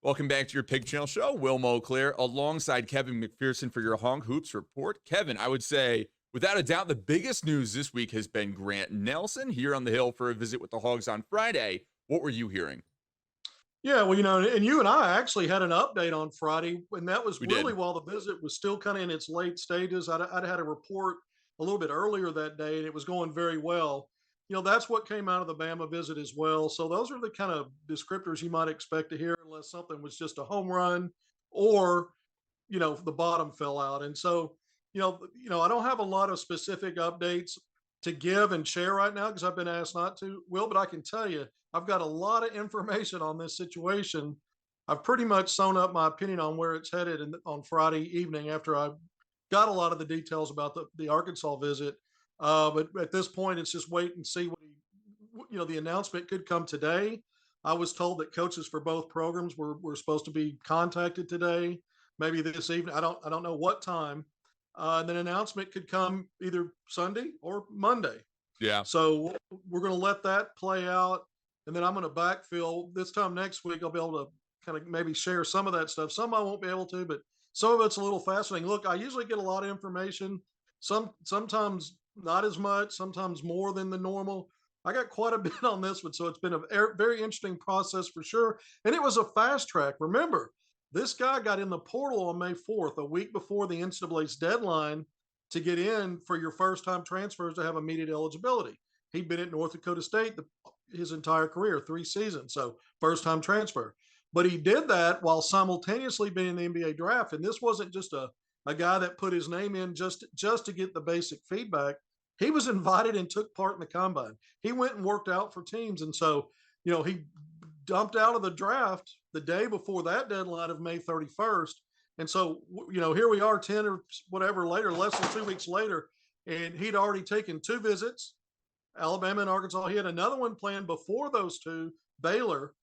Welcome back to your Pig Channel show. Will Monclair alongside Kevin McPherson for your Honk Hoops report. Kevin, I would say, without a doubt, the biggest news this week has been Grant Nelson here on the Hill for a visit with the Hogs on Friday. What were you hearing? Yeah, well, and you and I actually had an update on Friday, and that was We really did. while the visit was still kind of in its late stages. I'd had a report a little bit earlier that day, and it was going very well. That's what came out of the Bama visit as well. So those are the kind of descriptors you might expect to hear, unless something was just a home run or the bottom fell out. And so, I don't have a lot of specific updates to give and share right now because I've been asked not to, Will, but I can tell you I've got a lot of information on this situation. I've pretty much sewn up my opinion on where it's headed on Friday evening after I got a lot of the details about the Arkansas visit. But at this point, it's just wait and see the announcement could come today. I was told that coaches for both programs were supposed to be contacted today, maybe this evening. I don't know what time. And then announcement could come either Sunday or Monday. Yeah. So we're going to let that play out, and then I'm going to backfill this time next week. I'll be able to kind of maybe share some of that stuff. Some I won't be able to, but some of it's a little fascinating. Look, I usually get a lot of information. Sometimes not as much, sometimes more than the normal. I got quite a bit on this one, so it's been a very interesting process for sure. And it was a fast track. Remember, this guy got in the portal on May 4th, a week before the NCAA's deadline to get in for your first time transfers to have immediate eligibility. He'd been at North Dakota State his entire career, 3 seasons. So first time transfer. But he did that while simultaneously being in the NBA draft. And this wasn't just a guy that put his name in just to get the basic feedback. He was invited and took part in the combine. He went and worked out for teams. And so, he dumped out of the draft the day before that deadline of May 31st. And so, here we are 10 or whatever later, less than 2 weeks later, and he'd already taken 2 visits, Alabama and Arkansas. He had another one planned before those 2, Baylor.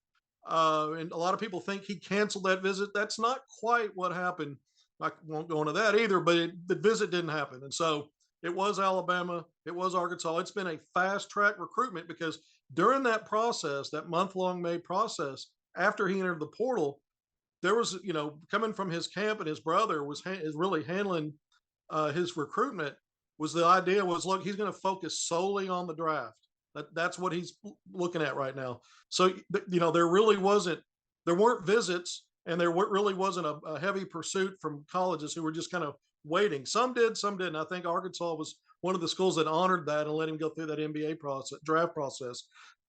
And a lot of people think he canceled that visit. That's not quite what happened. I won't go into that either, but the visit didn't happen. And so it was Alabama, it was Arkansas. It's been a fast track recruitment because during that process, that month-long May process, after he entered the portal, there was, coming from his camp, and his brother is really handling his recruitment. Was the idea was, look, he's going to focus solely on the draft. That's what he's looking at right now. So, there weren't visits, and there really wasn't a heavy pursuit from colleges who were just kind of waiting. Some did, some didn't. I think Arkansas was one of the schools that honored that and let him go through that NBA draft process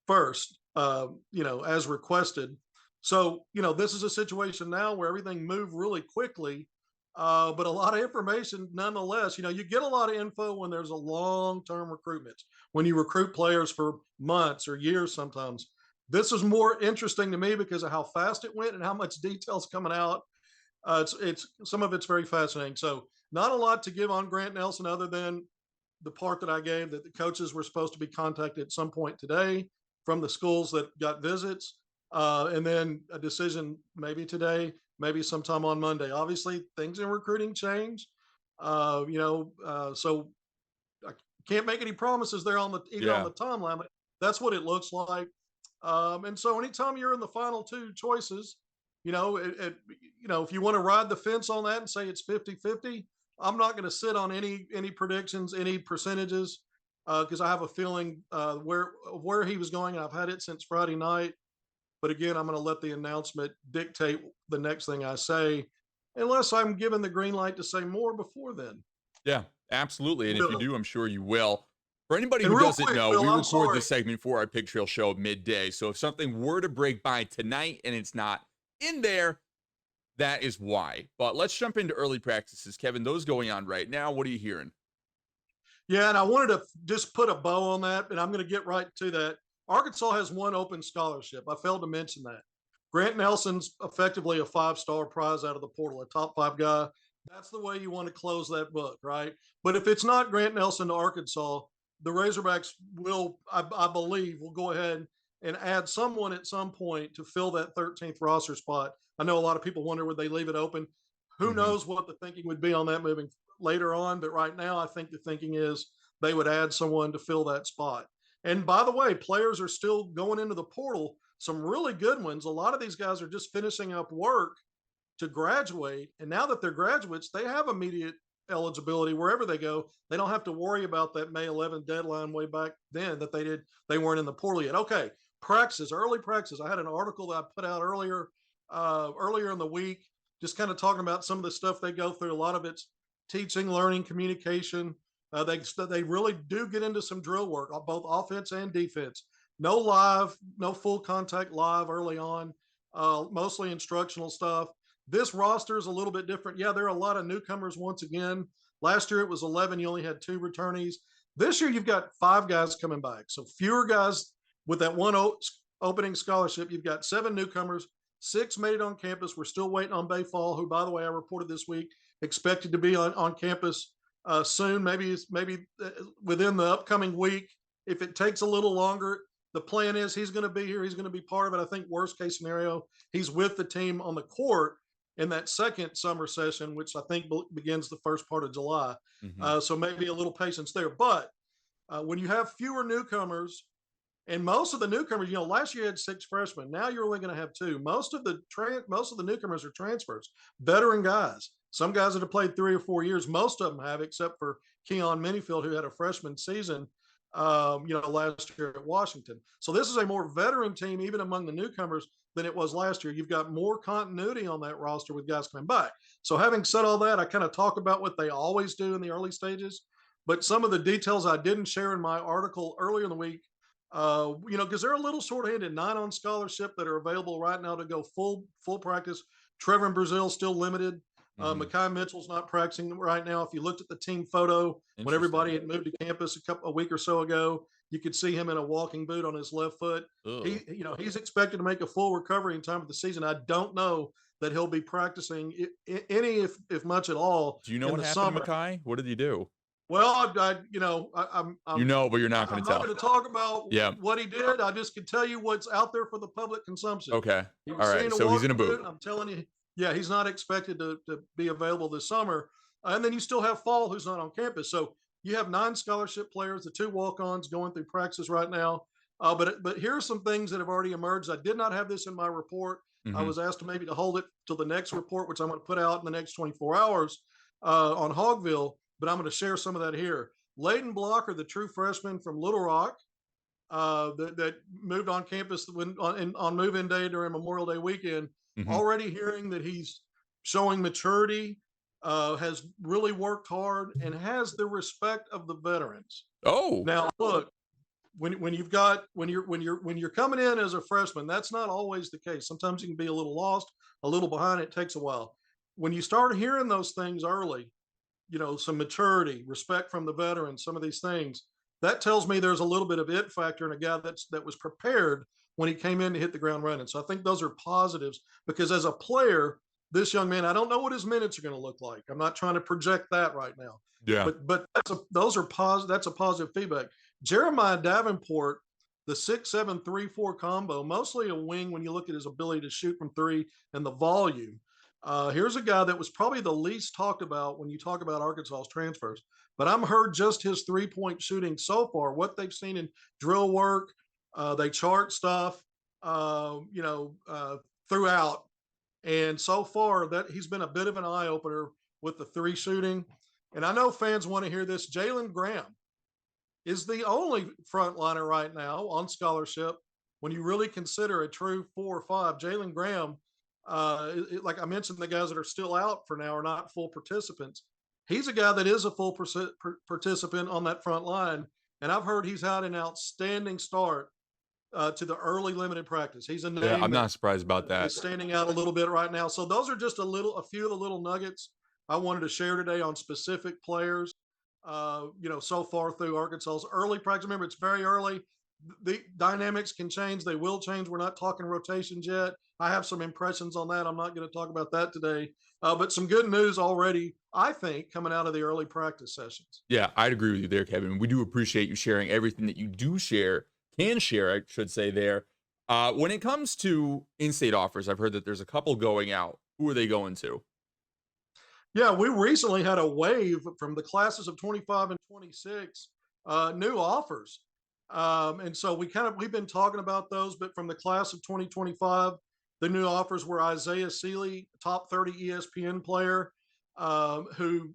first, as requested. So, this is a situation now where everything moved really quickly, but a lot of information nonetheless. You get a lot of info when there's a long-term recruitment, when you recruit players for months or years sometimes. This is more interesting to me because of how fast it went and how much detail's coming out. It's some of it's very fascinating. So not a lot to give on Grant Nelson other than the part that I gave, that the coaches were supposed to be contacted at some point today from the schools that got visits. And then a decision maybe today, maybe sometime on Monday. Obviously, things in recruiting change. So I can't make any promises there even on Yeah. the timeline, but that's what it looks like. And so anytime you're in the final 2 choices, if you want to ride the fence on that and say it's 50-50, I'm not going to sit on any predictions, any percentages, because I have a feeling where he was going. I've had it since Friday night. But again, I'm going to let the announcement dictate the next thing I say, unless I'm given the green light to say more before then. Yeah, absolutely. And if you Will. do, I'm sure you will. For anybody And who real doesn't quick, know, Will, we I'm record sorry. this segment for our Pig Trail show midday. So if something were to break by tonight and it's not in there, that is why. But let's jump into early practices. Kevin, those going on right now. What are you hearing? Yeah, and I wanted to just put a bow on that, and I'm going to get right to that. Arkansas has 1 open scholarship. I failed to mention that. Grant Nelson's effectively a 5-star prize out of the portal, a top 5 guy. That's the way you want to close that book, right? But if it's not Grant Nelson to Arkansas, the Razorbacks I believe, will go ahead and add someone at some point to fill that 13th roster spot. I know a lot of people wonder, would they leave it open? Who Mm-hmm. knows what the thinking would be on that moving later on, but right now I think the thinking is they would add someone to fill that spot. And by the way, players are still going into the portal some really good ones. A lot of these guys are just finishing up work to graduate. And now that they're graduates, they have immediate eligibility wherever they go. They don't have to worry about that May 11th deadline way back then that they weren't in the portal yet. Okay. Practices, early practices. I had an article that I put out earlier in the week, just kind of talking about some of the stuff they go through. A lot of it's teaching, learning, communication. They really do get into some drill work, both offense and defense. No full contact live early on, mostly instructional stuff. This roster is a little bit different. Yeah, there are a lot of newcomers once again. Last year it was 11. You only had 2 returnees. This year you've got 5 guys coming back. So fewer guys with that one opening scholarship. You've got 7 newcomers. 6 made it on campus. We're still waiting on Bayfall, who, by the way, I reported this week, expected to be on campus soon, maybe within the upcoming week. If it takes a little longer, the plan is he's going to be here. He's going to be part of it. I think worst case scenario, he's with the team on the court in that second summer session, which I think begins the first part of July. So maybe a little patience there. But when you have fewer newcomers, and most of the newcomers, last year you had 6 freshmen. Now you're only going to have 2. Most of the newcomers are transfers, veteran guys. Some guys that have played 3 or 4 years. Most of them have, except for Keon Minifield, who had a freshman season, last year at Washington. So this is a more veteran team, even among the newcomers, than it was last year. You've got more continuity on that roster with guys coming back. So having said all that, I kind of talk about what they always do in the early stages, but some of the details I didn't share in my article earlier in the week, because they're a little short-handed. 9 on scholarship that are available right now to go full practice. Trevor and Brazil still limited. Mekhi Mitchell's not practicing right now. If you looked at the team photo when everybody had moved to campus a week or so ago, you could see him in a walking boot on his left foot. He's expected to make a full recovery in time for the season. I don't know that he'll be practicing any, if much at all. Do you know what happened to Mekhi? What did he do? Well, but you're not going to tell. I'm not going to talk about what he did. I just can tell you what's out there for the public consumption. Okay. All right. So he's in a boot. I'm telling you, he's not expected to be available this summer. And then you still have Fall, who's not on campus. So you have 9 scholarship players, the 2 walk-ons going through practice right now. But here are some things that have already emerged. I did not have this in my report. I was asked to hold it till the next report, which I'm going to put out in the next 24 hours on Hogville. But I'm going to share some of that here. Layden Blocker, the true freshman from Little Rock, that moved on campus on move-in day during Memorial Day weekend, already hearing that he's showing maturity, has really worked hard, and has the respect of the veterans. Oh, now look, when you're coming in as a freshman, that's not always the case. Sometimes you can be a little lost, a little behind. It takes a while. When you start hearing those things early, some maturity, respect from the veterans, some of these things, that tells me there's a little bit of it factor in a guy that was prepared when he came in to hit the ground running. So I think those are positives, because as a player, this young man, I don't know what his minutes are going to look like. I'm not trying to project that right now. Yeah. But that's a positive feedback. Jeremiah Davenport, the 6'7", 3-4 combo, mostly a wing when you look at his ability to shoot from 3 and the volume. Here's a guy that was probably the least talked about when you talk about Arkansas's transfers, but I'm heard just his 3-point shooting so far, what they've seen in drill work. They chart stuff, throughout. And so far that he's been a bit of an eye opener with the 3 shooting. And I know fans want to hear this. Jalen Graham is the only frontliner right now on scholarship. When you really consider a true 4 or 5, Jalen Graham, like I mentioned, the guys that are still out for now are not full participants. He's a guy that is a full participant on that front line. And I've heard he's had an outstanding start to the early limited practice. He's a name. Yeah, I'm not surprised about that. He's standing out a little bit right now. So those are just a few of the little nuggets I wanted to share today on specific players, so far through Arkansas's early practice. Remember, it's very early. The dynamics can change. They will change. We're not talking rotations yet. I have some impressions on that. I'm not going to talk about that today. But some good news already, I think, coming out of the early practice sessions. Yeah, I'd agree with you there, Kevin. We do appreciate you sharing everything that you can share, I should say there. When it comes to in-state offers, I've heard that there's a couple going out. Who are they going to? Yeah, we recently had a wave from the classes of 25 and 26, new offers. And so we've been talking about those, but from the class of 2025, the new offers were Isaiah Seeley, top 30 ESPN player, who,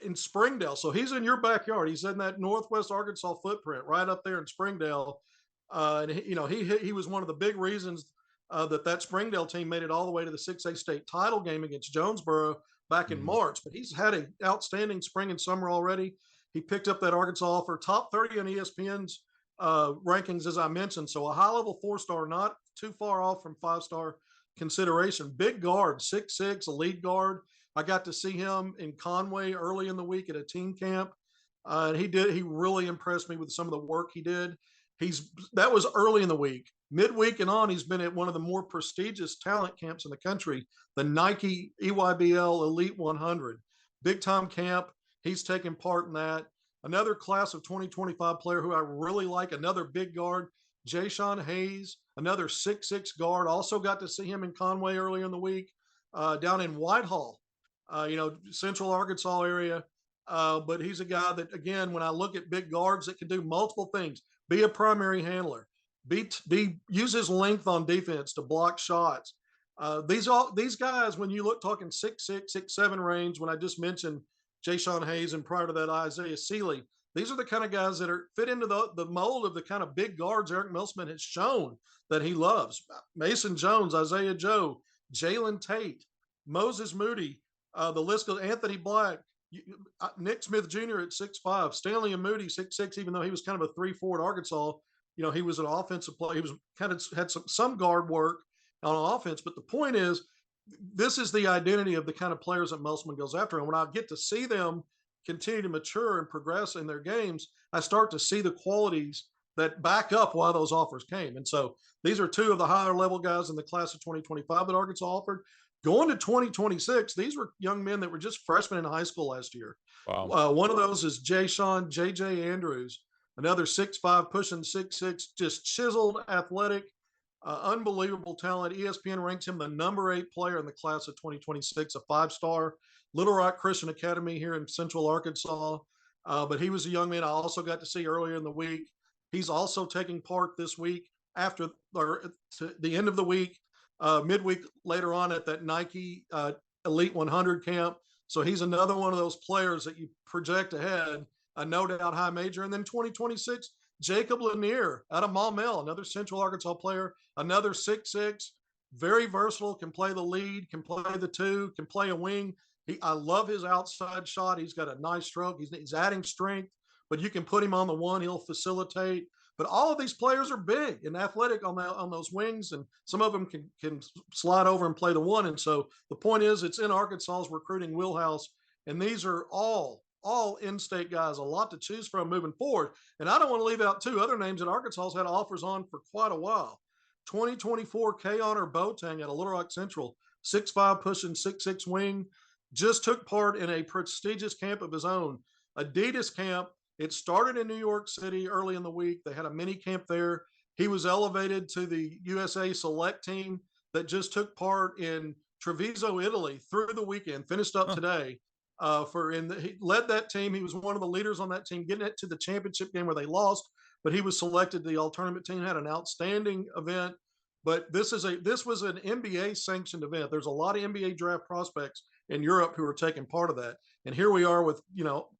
in Springdale. So he's in your backyard. He's in that Northwest Arkansas footprint right up there in Springdale. And he was one of the big reasons that Springdale team made it all the way to the 6A state title game against Jonesboro back in March. But he's had an outstanding spring and summer already. He picked up that Arkansas offer, top 30 on ESPN's rankings, as I mentioned. So a high-level 4-star, not too far off from 5-star consideration. Big guard, 6'6", a lead guard. I got to see him in Conway early in the week at a team camp. And he really impressed me with some of the work he did. That was early in the week. Midweek and on, he's been at one of the more prestigious talent camps in the country, the Nike EYBL Elite 100. Big time camp. He's taken part in that. Another class of 2025 player who I really like, another big guard, Jayshawn Hayes, another 6'6" guard. Also got to see him in Conway earlier in the week, down in Whitehall, Central Arkansas area. But he's a guy that, again, when I look at big guards that can do multiple things, be a primary handler, use his length on defense to block shots. These guys, when you look talking 6'6", 6'7" range, when I just mentioned Jayshawn Hayes and prior to that Isaiah Seeley, these are the kind of guys that fit into the mold of the kind of big guards Eric Milsman has shown that he loves. Mason Jones, Isaiah Joe, Jalen Tate, Moses Moody, the list goes, Anthony Black, Nick Smith Jr. at 6'5", Stanley and Moody 6'6", even though he was kind of a 3-4 at Arkansas. He was an offensive player. He was kind of had some guard work on offense. But the point is, this is the identity of the kind of players that Musselman goes after. And when I get to see them continue to mature and progress in their games, I start to see the qualities that back up why those offers came. And so these are two of the higher level guys in the class of 2025 that Arkansas offered. Going to 2026, these were young men that were just freshmen in high school last year. Wow. One of those is JJ Andrews, another 6'5", pushing 6'6", just chiseled, athletic, unbelievable talent. ESPN ranks him the number 8 player in the class of 2026, a 5-star. Little Rock Christian Academy here in Central Arkansas. But he was a young man I also got to see earlier in the week. He's also taking part this week after the end of the week, midweek later on at that Nike Elite 100 camp. So he's another one of those players that you project ahead, a no doubt high major. And then 2026, Jacob Lanier out of Maumelle, another Central Arkansas player, another 6'6", very versatile, can play the lead, can play the 2, can play a wing. I love his outside shot. He's got a nice stroke. He's adding strength, but you can put him on the 1. He'll facilitate. But all of these players are big and athletic on those wings, and some of them can slide over and play the 1. And so the point is, it's in Arkansas's recruiting wheelhouse, and these are all in-state guys, a lot to choose from moving forward. And I don't want to leave out 2 other names that Arkansas has had offers on for quite a while. 2024 K-Honor Boateng at a Little Rock Central, 6'5", pushing 6'6" wing, just took part in a prestigious camp of his own, Adidas camp. It started in New York City early in the week. They had a mini camp there. He was elevated to the USA select team that just took part in Treviso, Italy through the weekend, finished up today. He led that team. He was one of the leaders on that team, getting it to the championship game where they lost, but he was selected to the all-tournament team, had an outstanding event. But this was an NBA sanctioned event. There's a lot of NBA draft prospects in Europe who are taking part of that. And here we are with,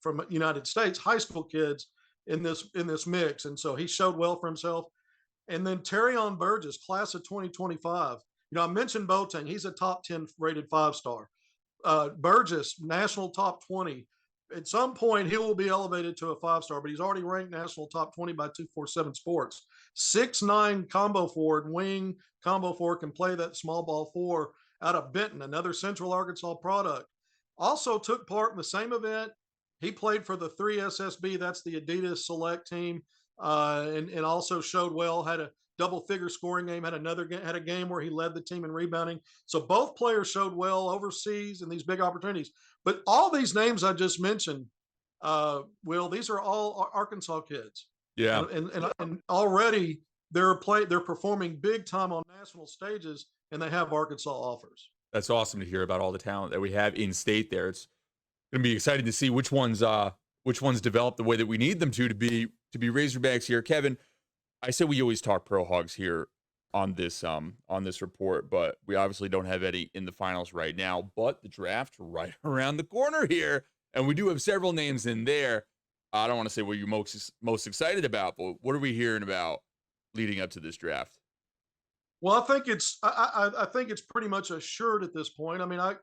from United States, high school kids in this mix. And so he showed well for himself. And then Terrion Burgess, class of 2025. I mentioned Boateng. He's a top 10 rated 5-star. Burgess, national top 20. At some point, he will be elevated to a 5-star, but he's already ranked national top 20 by 247 Sports. 6'9" combo forward, wing combo forward, can play that small ball 4 out of Benton, another Central Arkansas product. Also took part in the same event. He played for the 3SSB, that's the Adidas select team, and also showed well, had a double-figure scoring game, had a game where he led the team in rebounding. So both players showed well overseas in these big opportunities. But all these names I just mentioned, Will, these are all Arkansas kids. Yeah. And already they're performing big time on national stages, and they have Arkansas offers. That's awesome to hear about all the talent that we have in state there. It's going to be exciting to see which ones develop the way that we need them to to be Razorbacks here. Kevin, I said we always talk Pro Hogs here on this report, but we obviously don't have any in the finals right now. But the draft right around the corner here, and we do have several names in there. I don't want to say what you're most excited about, but what are we hearing about leading up to this draft? Well, I think I think it's pretty much assured at this point. I mean, I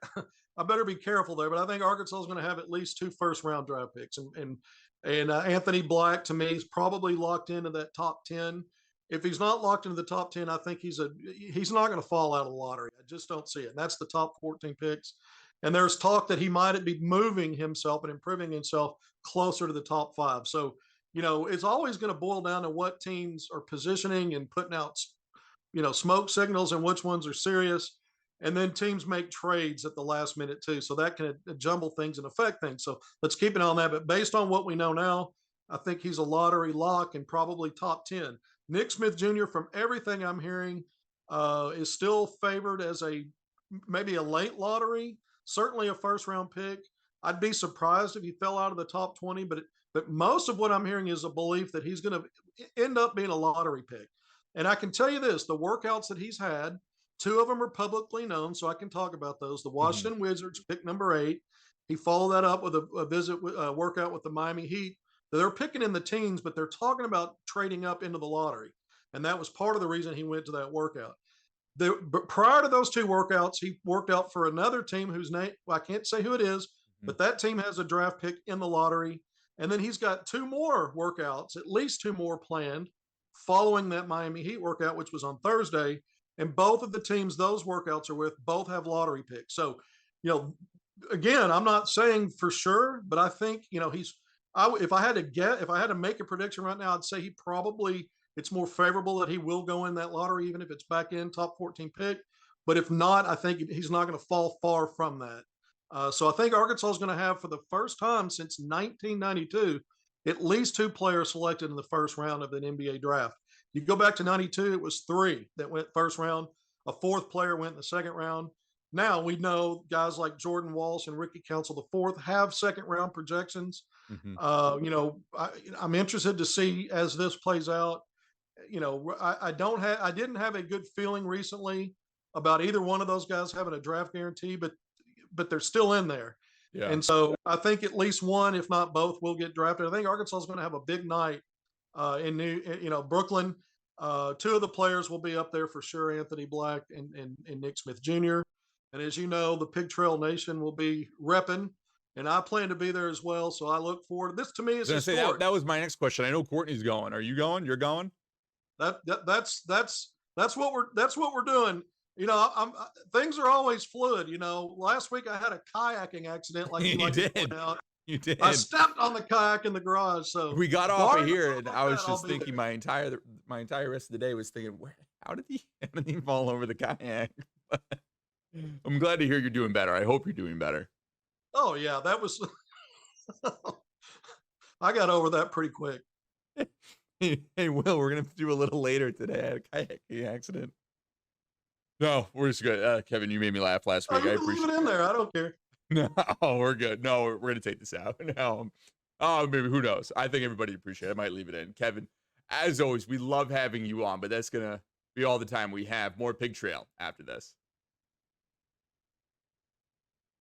I better be careful there, but I think Arkansas is going to have at least 2 first-round draft picks, and Anthony Black to me is probably locked into that top 10. If he's not locked into the top 10, I think he's not going to fall out of the lottery. I just don't see it. And that's the top 14 picks. And there's talk that he might be moving himself and improving himself closer to the top 5. So, it's always going to boil down to what teams are positioning and putting out smoke signals and which ones are serious. And then teams make trades at the last minute too. So that can jumble things and affect things. So let's keep an eye on that. But based on what we know now, I think he's a lottery lock and probably top 10. Nick Smith Jr., from everything I'm hearing, is still favored as maybe a late lottery, certainly a first round pick. I'd be surprised if he fell out of the top 20, but most of what I'm hearing is a belief that he's going to end up being a lottery pick. And I can tell you this, the workouts that he's had, 2 of them are publicly known, so I can talk about those. The Washington Wizards, pick number 8. He followed that up with a workout with the Miami Heat. They're picking in the teens, but they're talking about trading up into the lottery. And that was part of the reason he went to that workout. But prior to those 2 workouts, he worked out for another team whose name, I can't say who it is, but that team has a draft pick in the lottery. And then he's got 2 more workouts, at least 2 more planned, following that Miami Heat workout, which was on Thursday. And both of the teams those workouts are with both have lottery picks. So, again, I'm not saying for sure, but I think, if I had to make a prediction right now, I'd say it's more favorable that he will go in that lottery, even if it's back in top 14 pick. But if not, I think he's not going to fall far from that. So I think Arkansas is going to have, for the first time since 1992, at least 2 players selected in the first round of an NBA draft. You go back to 92, it was 3 that went first round. A 4th player went in the second round. Now we know guys like Jordan Walsh and Ricky Council IV have second round projections. I'm interested to see as this plays out. I didn't have a good feeling recently about either one of those guys having a draft guarantee, but they're still in there. Yeah. And so I think at least one, if not both, will get drafted. I think Arkansas is going to have a big night in Brooklyn. 2 of the players will be up there for sure, Anthony Black and Nick Smith Jr. And as you know, the Pig Trail Nation will be repping, and I plan to be there as well. So I look forward. This to me is historic. That was my next question. I know Courtney's going. Are you going? You're going? That's what we're doing. Things are always fluid. Last week I had a kayaking accident, like you did. Point out. You did. I stepped on the kayak in the garage. So we got off of here, and I was just thinking my entire rest of the day was thinking, how did he fall over the kayak? I'm glad to hear you're doing better. I hope you're doing better. Oh yeah, that was. I got over that pretty quick. Hey, Will, we're gonna do a little later today. I had a kayaking accident. No, we're just good. Kevin, you made me laugh last week. I appreciate it in there. I don't care. No, we're good. No, we're gonna take this out. No, maybe, who knows? I think everybody appreciate it. I might leave it in. Kevin, as always, we love having you on, but that's gonna be all the time we have. More Pig Trail after this.